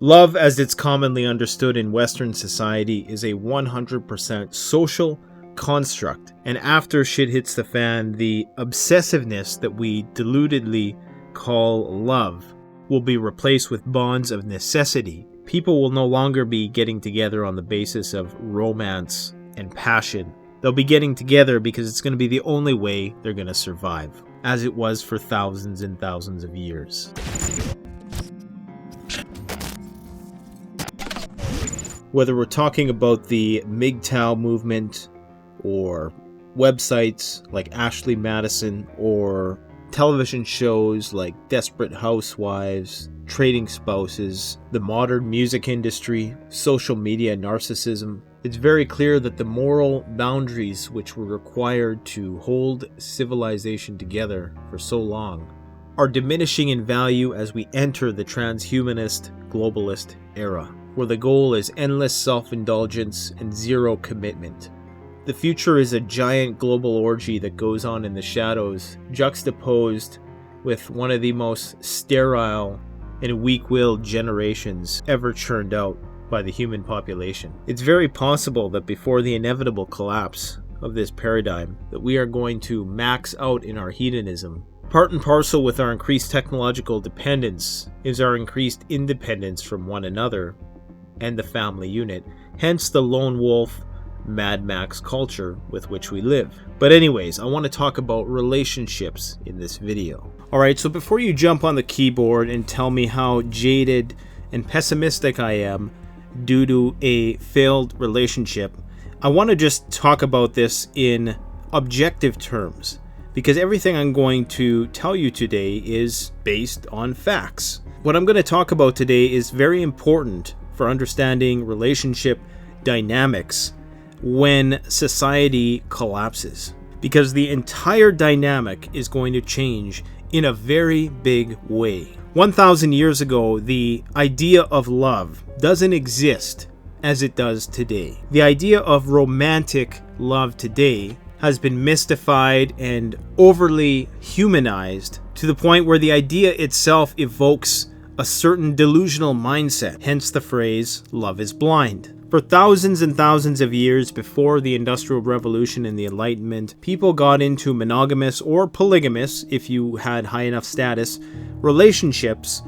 Love, as it's commonly understood in Western society, is a 100% social construct. And after shit hits the fan, the obsessiveness that we deludedly call love will be replaced with bonds of necessity. People will no longer be getting together on the basis of romance and passion. They'll be getting together because it's going to be the only way they're going to survive, as it was for thousands and thousands of years. Whether we're talking about the MGTOW movement, or websites like Ashley Madison, or television shows like Desperate Housewives, Trading Spouses, the modern music industry, social media narcissism, it's very clear that the moral boundaries which were required to hold civilization together for so long are diminishing in value as we enter the transhumanist globalist era, where the goal is endless self-indulgence and zero commitment. The future is a giant global orgy that goes on in the shadows, juxtaposed with one of the most sterile and weak-willed generations ever churned out by the human population. It's very possible that before the inevitable collapse of this paradigm, that we are going to max out in our hedonism. Part and parcel with our increased technological dependence is our increased independence from one another and the family unit, hence the lone wolf, Mad Max culture with which we live. But anyways, I want to talk about relationships in this video. Alright, so before you jump on the keyboard and tell me how jaded and pessimistic I am due to a failed relationship, I want to just talk about this in objective terms, because everything I'm going to tell you today is based on facts. What I'm going to talk about today is very important for understanding relationship dynamics when society collapses, because the entire dynamic is going to change in a very big way. 1,000 years ago, the idea of love doesn't exist as it does today. The idea of romantic love today has been mystified and overly humanized to the point where the idea itself evokes a certain delusional mindset, hence the phrase, love is blind. For thousands and thousands of years before the Industrial Revolution and the Enlightenment, people got into monogamous or polygamous, if you had high enough status, relationships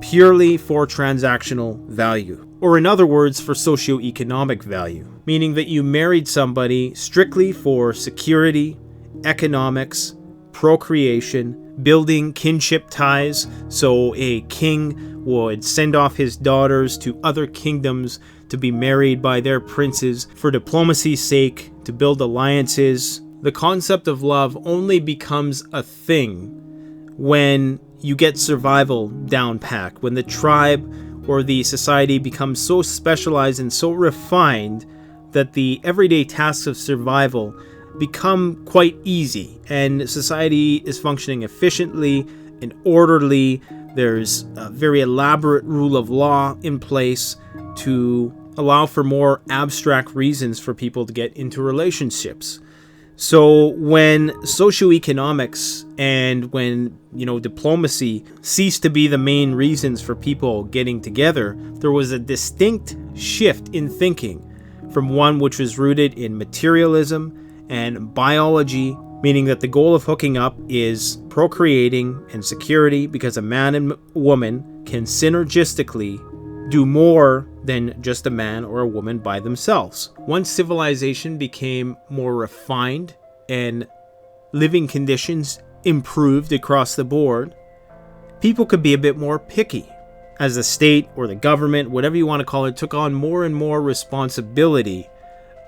purely for transactional value. Or in other words, for socioeconomic value. Meaning that you married somebody strictly for security, economics, procreation, building kinship ties, so a king would send off his daughters to other kingdoms to be married by their princes for diplomacy's sake, to build alliances. The concept of love only becomes a thing when you get survival down pat, when the tribe or the society becomes so specialized and so refined that the everyday tasks of survival become quite easy and society is functioning efficiently and orderly. There's a very elaborate rule of law in place to allow for more abstract reasons for people to get into relationships. So when socioeconomics and when, diplomacy ceased to be the main reasons for people getting together, there was a distinct shift in thinking from one which was rooted in materialism and biology, meaning that the goal of hooking up is procreating and security, because a man and woman can synergistically do more than just a man or a woman by themselves. Once civilization became more refined and living conditions improved across the board, people could be a bit more picky, as the state or the government, whatever you want to call it, took on more and more responsibility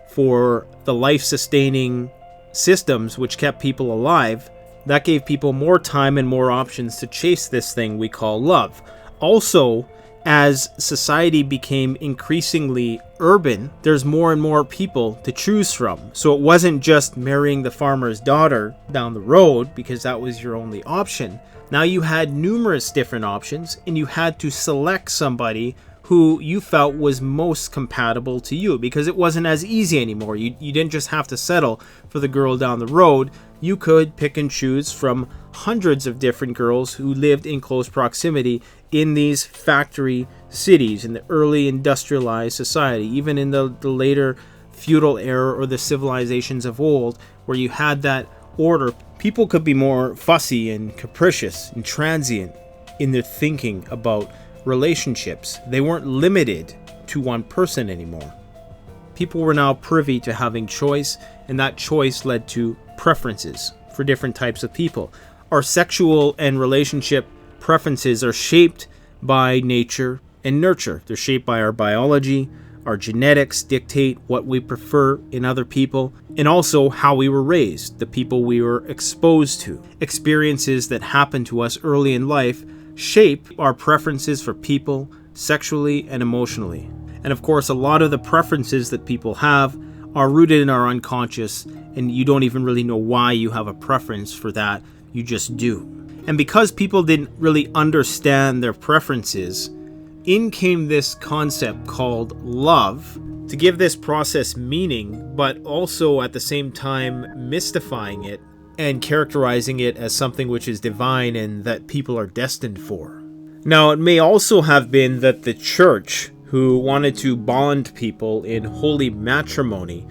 for the life-sustaining systems which kept people alive. That gave people more time and more options to chase this thing we call love. Also, as society became increasingly urban, there's more and more people to choose from. So it wasn't just marrying the farmer's daughter down the road because that was your only option. Now you had numerous different options, and you had to select somebody who you felt was most compatible to you, because it wasn't as easy anymore. You didn't just have to settle for the girl down the road. You could pick and choose from hundreds of different girls who lived in close proximity in these factory cities in the early industrialized society, even in the later feudal era or the civilizations of old, where you had that order. People could be more fussy and capricious and transient in their thinking about relationships. They weren't limited to one person anymore. People were now privy to having choice, and that choice led to preferences for different types of people. Our sexual and relationship preferences are shaped by nature and nurture. They're shaped by our biology. Our genetics dictate what we prefer in other people, and also how we were raised, the people we were exposed to. Experiences that happen to us early in life shape our preferences for people sexually and emotionally. And of course, a lot of the preferences that people have are rooted in our unconscious, and you don't even really know why you have a preference for that. You just do. And because people didn't really understand their preferences, in came this concept called love to give this process meaning, but also at the same time mystifying it and characterizing it as something which is divine and that people are destined for. Now, it may also have been that the church, who wanted to bond people in holy matrimony,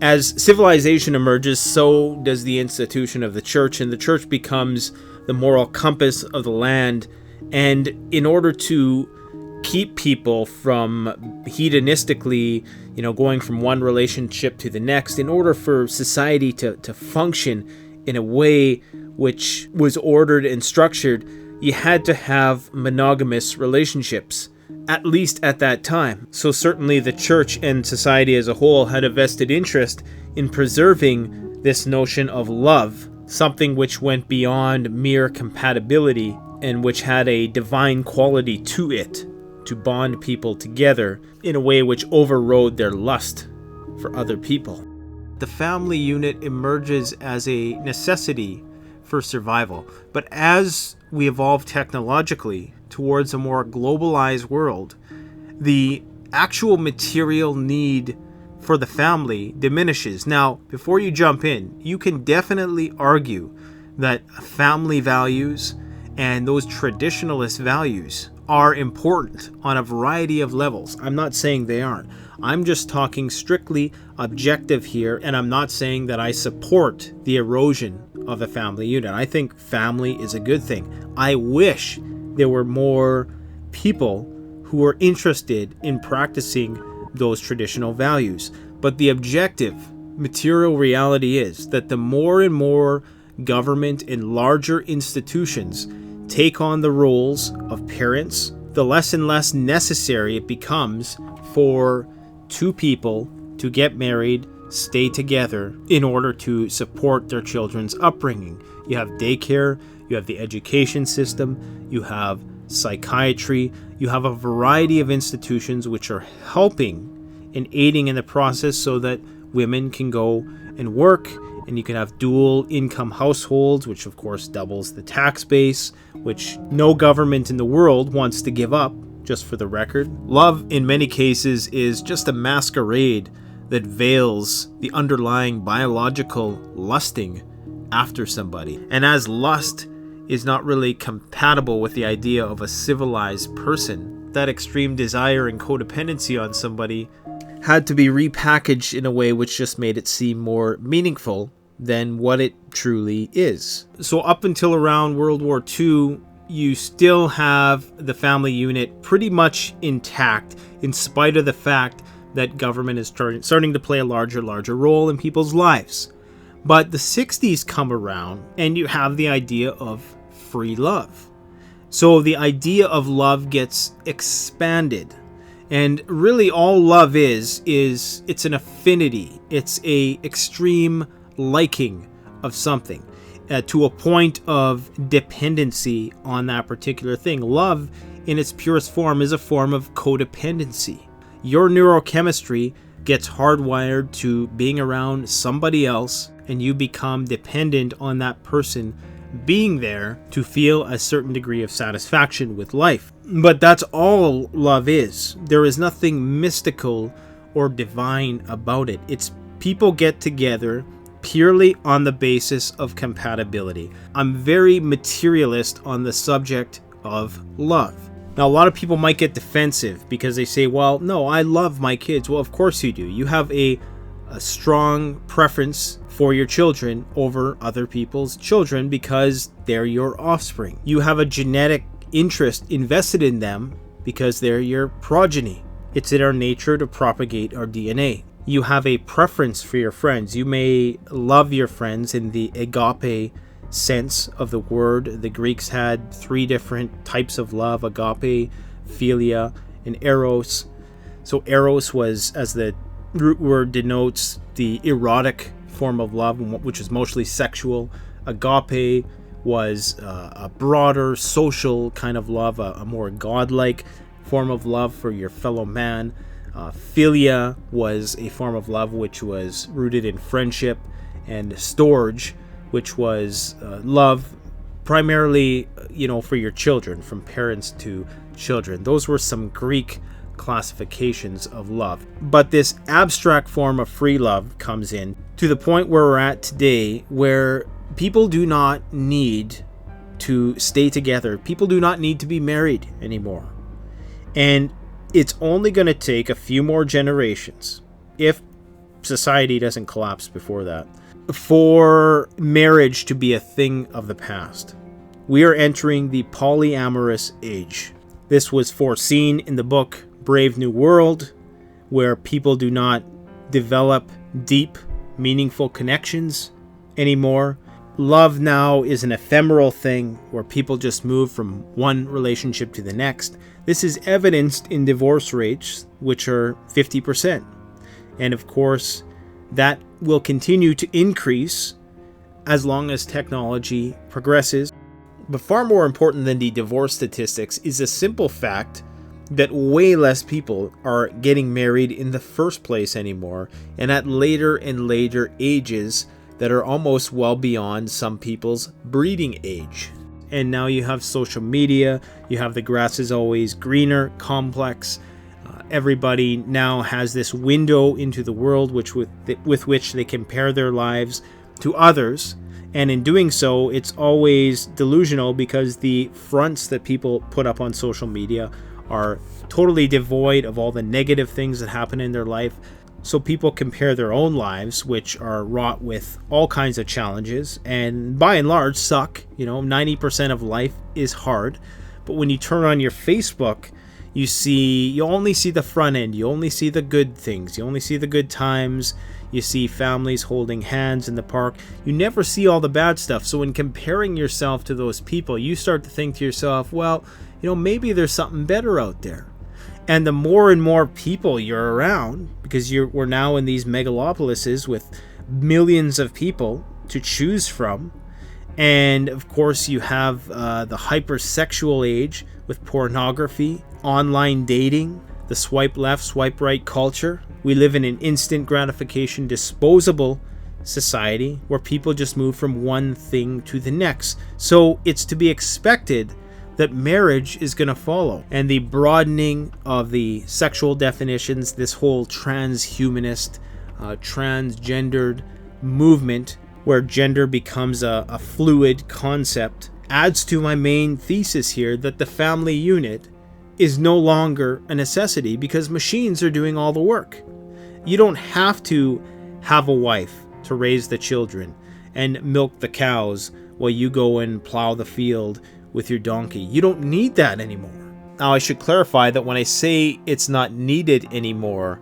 as civilization emerges, so does the institution of the church, and the church becomes the moral compass of the land. And in order to keep people from hedonistically, going from one relationship to the next, in order for society to function in a way which was ordered and structured, you had to have monogamous relationships, at least at that time. So certainly the church and society as a whole had a vested interest in preserving this notion of love, something which went beyond mere compatibility and which had a divine quality to it, to bond people together in a way which overrode their lust for other people. The family unit emerges as a necessity for survival, but as we evolve technologically towards a more globalized world, the actual material need for the family diminishes. Now, before you jump in, you can definitely argue that family values and those traditionalist values are important on a variety of levels. I'm not saying they aren't. I'm just talking strictly objective here, and I'm not saying that I support the erosion of the family unit. I think family is a good thing. I wish there were more people who are interested in practicing those traditional values. But the objective, material reality is that the more and more government and larger institutions take on the roles of parents, the less and less necessary it becomes for two people to get married, stay together in order to support their children's upbringing. You have daycare, you have the education system, you have psychiatry, you have a variety of institutions which are helping and aiding in the process so that women can go and work, and you can have dual income households, which of course doubles the tax base, which no government in the world wants to give up, just for the record. Love, in many cases, is just a masquerade that veils the underlying biological lusting after somebody. And as lust is not really compatible with the idea of a civilized person, that extreme desire and codependency on somebody had to be repackaged in a way which just made it seem more meaningful than what it truly is. So up until around World War II, you still have the family unit pretty much intact, in spite of the fact that government is starting to play a larger role in people's lives. But the 60s come around, and you have the idea of free love. So the idea of love gets expanded. And really all love is it's an affinity. It's a extreme liking of something to a point of dependency on that particular thing. Love in its purest form is a form of codependency. Your neurochemistry gets hardwired to being around somebody else, and you become dependent on that person being there to feel a certain degree of satisfaction with life. But that's all love is. There is nothing mystical or divine about it. It's people get together, purely on the basis of compatibility. I'm very materialist on the subject of love. Now, a lot of people might get defensive because they say, well, no, I love my kids. Well, of course you do. You have a strong preference for your children over other people's children because they're your offspring. You have a genetic interest invested in them because they're your progeny. It's in our nature to propagate our DNA. You have a preference for your friends. You may love your friends in the agape sense of the word. The Greeks had 3 different types of love: agape, philia, and eros. So eros was, as the root word denotes, the erotic form of love, which is mostly sexual. Agape was a broader social kind of love, a more godlike form of love for your fellow man. Philia was a form of love which was rooted in friendship, and storge, which was love primarily, for your children, from parents to children. Those were some Greek classifications of love. But this abstract form of free love comes in to the point where we're at today, where people do not need to stay together. People do not need to be married anymore. And it's only going to take a few more generations, if society doesn't collapse before that, for marriage to be a thing of the past. We are entering the polyamorous age. This was foreseen in the book Brave New World, where people do not develop deep, meaningful connections anymore. Love now is an ephemeral thing where people just move from one relationship to the next. This is evidenced in divorce rates, which are 50%. And of course, that will continue to increase as long as technology progresses. But far more important than the divorce statistics is the simple fact that way less people are getting married in the first place anymore, and at later and later ages that are almost well beyond some people's breeding age. And now you have social media, you have the grass is always greener complex. Everybody now has this window into the world with which they compare their lives to others. And in doing so, it's always delusional because the fronts that people put up on social media are totally devoid of all the negative things that happen in their life. So people compare their own lives, which are wrought with all kinds of challenges and by and large suck. 90% of life is hard. But when you turn on your Facebook, you only see the front end. You only see the good things. You only see the good times. You see families holding hands in the park. You never see all the bad stuff. So in comparing yourself to those people, you start to think to yourself, well, maybe there's something better out there. And the more and more people you're around, because we're now in these megalopolises with millions of people to choose from. And of course you have the hypersexual age with pornography, online dating, the swipe left, swipe right culture. We live in an instant gratification, disposable society where people just move from one thing to the next. So it's to be expected that marriage is going to follow. And the broadening of the sexual definitions, this whole transhumanist, transgendered movement where gender becomes a fluid concept, adds to my main thesis here that the family unit is no longer a necessity because machines are doing all the work. You don't have to have a wife to raise the children and milk the cows while you go and plow the field with your donkey. You don't need that anymore. Now, I should clarify that when I say it's not needed anymore,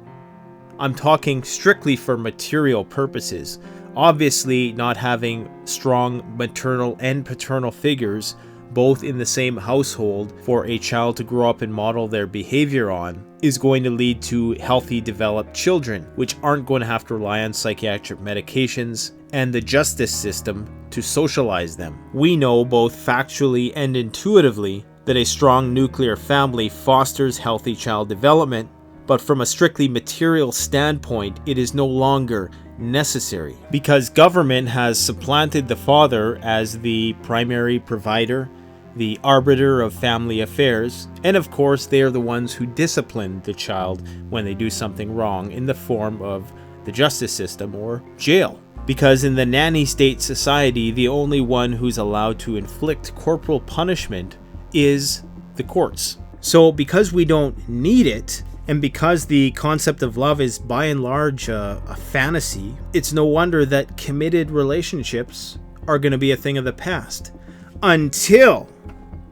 I'm talking strictly for material purposes. Obviously, not having strong maternal and paternal figures, both in the same household, for a child to grow up and model their behavior on, is going to lead to healthy, developed children, which aren't going to have to rely on psychiatric medications and the justice system to socialize them. We know both factually and intuitively that a strong nuclear family fosters healthy child development, but from a strictly material standpoint, it is no longer necessary because government has supplanted the father as the primary provider, the arbiter of family affairs, and of course they are the ones who discipline the child when they do something wrong in the form of the justice system or jail. Because in the nanny state society, the only one who's allowed to inflict corporal punishment is the courts. So because we don't need it, and because the concept of love is by and large a fantasy, it's no wonder that committed relationships are going to be a thing of the past until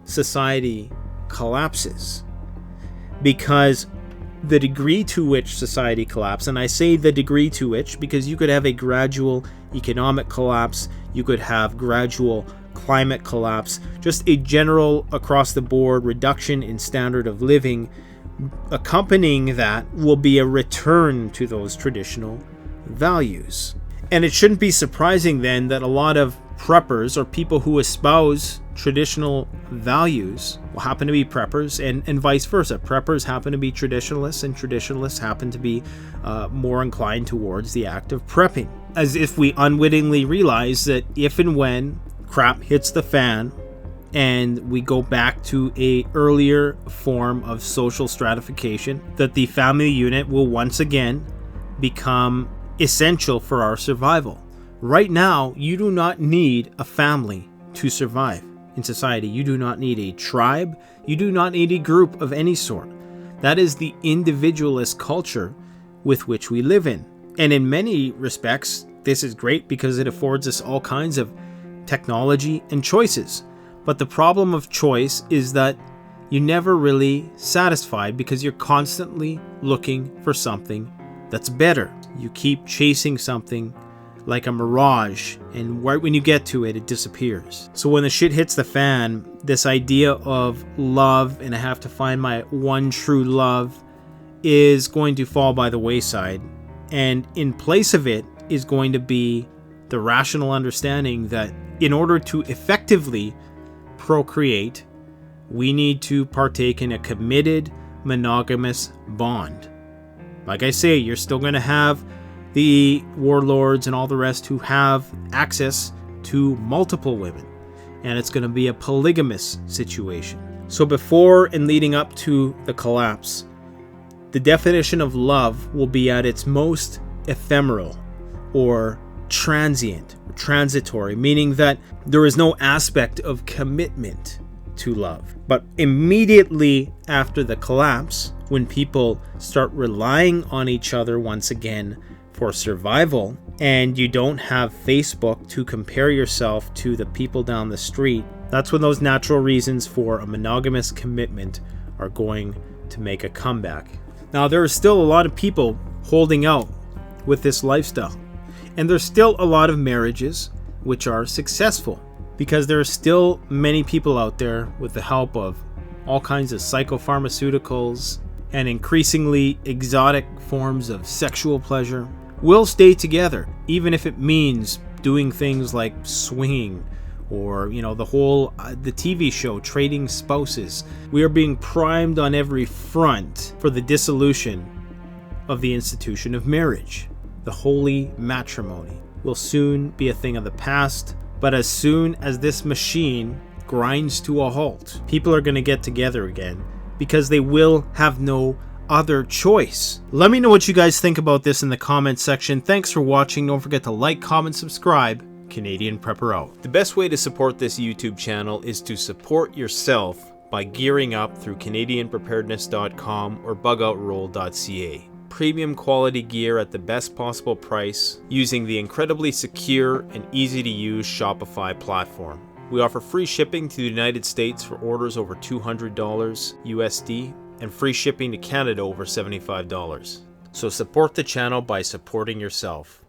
society collapses. Because the degree to which society collapses, and I say the degree to which because you could have a gradual economic collapse, you could have gradual climate collapse, just a general across the board reduction in standard of living. Accompanying that will be a return to those traditional values. And it shouldn't be surprising then that a lot of preppers or people who espouse traditional values will happen to be preppers, and vice versa. Preppers happen to be traditionalists, and traditionalists happen to be more inclined towards the act of prepping. As if we unwittingly realize that if and when crap hits the fan and we go back to a earlier form of social stratification, that the family unit will once again become essential for our survival. Right now, you do not need a family to survive in society. You do not need a tribe. You do not need a group of any sort. That is the individualist culture with which we live in. And in many respects, this is great because it affords us all kinds of technology and choices. But the problem of choice is that you're never really satisfied because you're constantly looking for something that's better. You keep chasing something like a mirage, and right when you get to it, it disappears. So when the shit hits the fan, this idea of love, and I have to find my one true love, is going to fall by the wayside. And in place of it is going to be the rational understanding that in order to effectively procreate, we need to partake in a committed monogamous bond. Like I say, you're still going to have the warlords and all the rest who have access to multiple women, and it's going to be a polygamous situation. So before and leading up to the collapse, the definition of love will be at its most ephemeral or transient, or transitory, meaning that there is no aspect of commitment to love. But immediately after the collapse, when people start relying on each other once again for survival, and you don't have Facebook to compare yourself to the people down the street, that's when those natural reasons for a monogamous commitment are going to make a comeback. Now, there are still a lot of people holding out with this lifestyle, and there's still a lot of marriages which are successful because there are still many people out there with the help of all kinds of psychopharmaceuticals and increasingly exotic forms of sexual pleasure will stay together, even if it means doing things like swinging or, the TV show Trading Spouses. We are being primed on every front for the dissolution of the institution of marriage. The holy matrimony will soon be a thing of the past, but as soon as this machine grinds to a halt, people are going to get together again because they will have no other choice. Let me know what you guys think about this in the comments section. Thanks for watching. Don't forget to like, comment, subscribe. Canadian Prepper out. The best way to support this YouTube channel is to support yourself by gearing up through CanadianPreparedness.com or BugoutRoll.ca. Premium quality gear at the best possible price using the incredibly secure and easy to use Shopify platform. We offer free shipping to the United States for orders over $200 USD and free shipping to Canada over $75. So support the channel by supporting yourself.